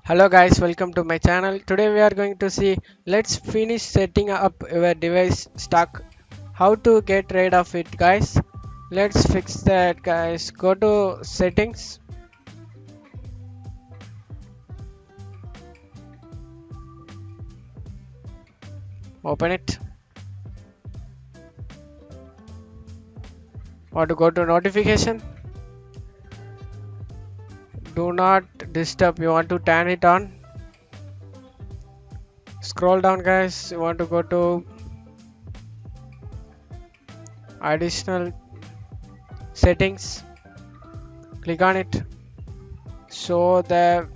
Hello guys, welcome to my channel. Today we are going to see let's finish setting up your device stuck. How to get rid of it guys. Let's fix that guys. Go to settings. Open it. Want to go to notification. Do not disturb. You want to turn it on. Scroll down guys. You want to go to additional settings. Click on it. Show the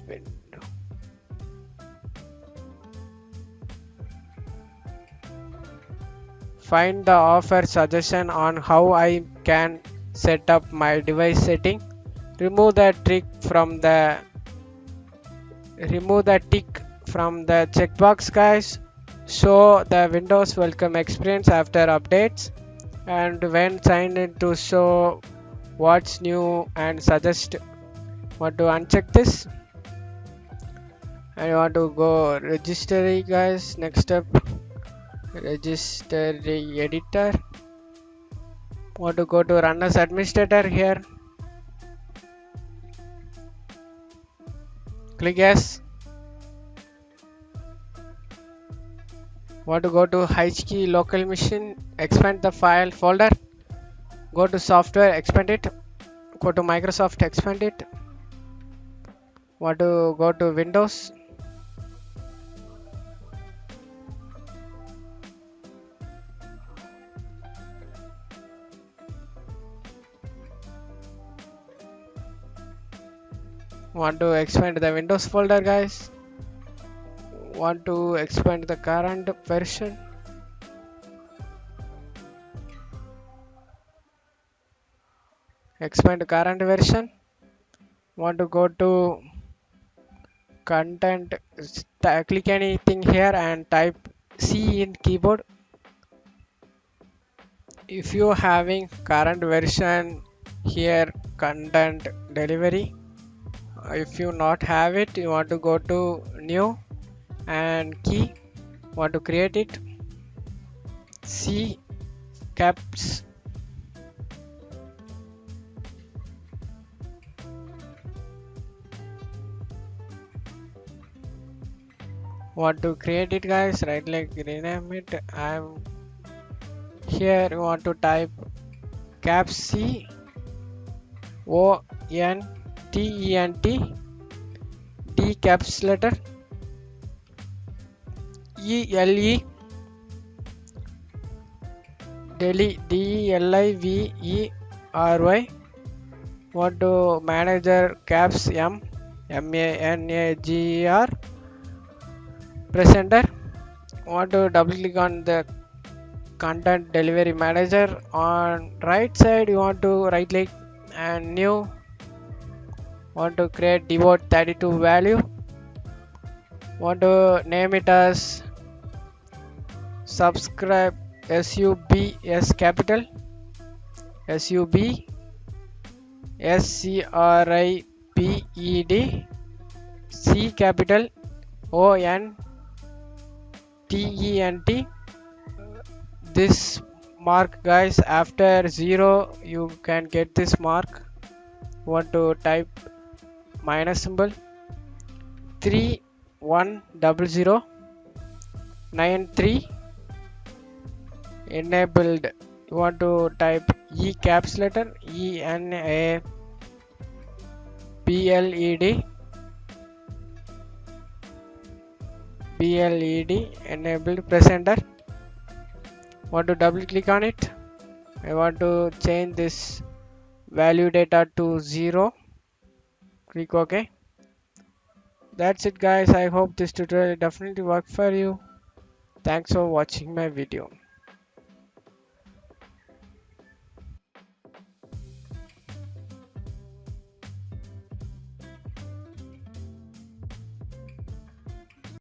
find the offer suggestion on how I can set up my device setting. Remove the tick from the checkbox guys. Show the Windows welcome experience after updates, and when signed in to show what's new and suggest. Want to uncheck this and you want to go registry guys. Next step, registry editor. Want to go to run as administrator here. Click yes. Want to go to key local machine, expand the file folder. Go to software, expand it. Go to Microsoft, expand it. Want to go to Windows. Want to expand the Windows folder guys. Want to expand the current version. Expand current version. Want to go to content, click anything here and type C in keyboard. If you having current version here, content delivery. If you not have it, you want to go to new and key. Want to create it. C caps. Want to create it guys, right click, rename it. I'm here. You want to type caps C O N T E N T D caps letter E L E DELIVERY. Want to manager caps M MANAGER presenter. Want to double click on the content delivery manager. On right side you want to right click and new. Want to create devote 32 value. Want to name it as subscribe SUBS capital SUBSCRIBED C capital ONTENT. This mark guys, after 0 you can get this mark. Want to type minus symbol 310093 enabled. You want to type E caps letter ENABLED enabled presenter. Want to double click on it. I want to change this value data to 0. Click OK. That's it guys. I hope this tutorial definitely worked for you. Thanks for watching my video.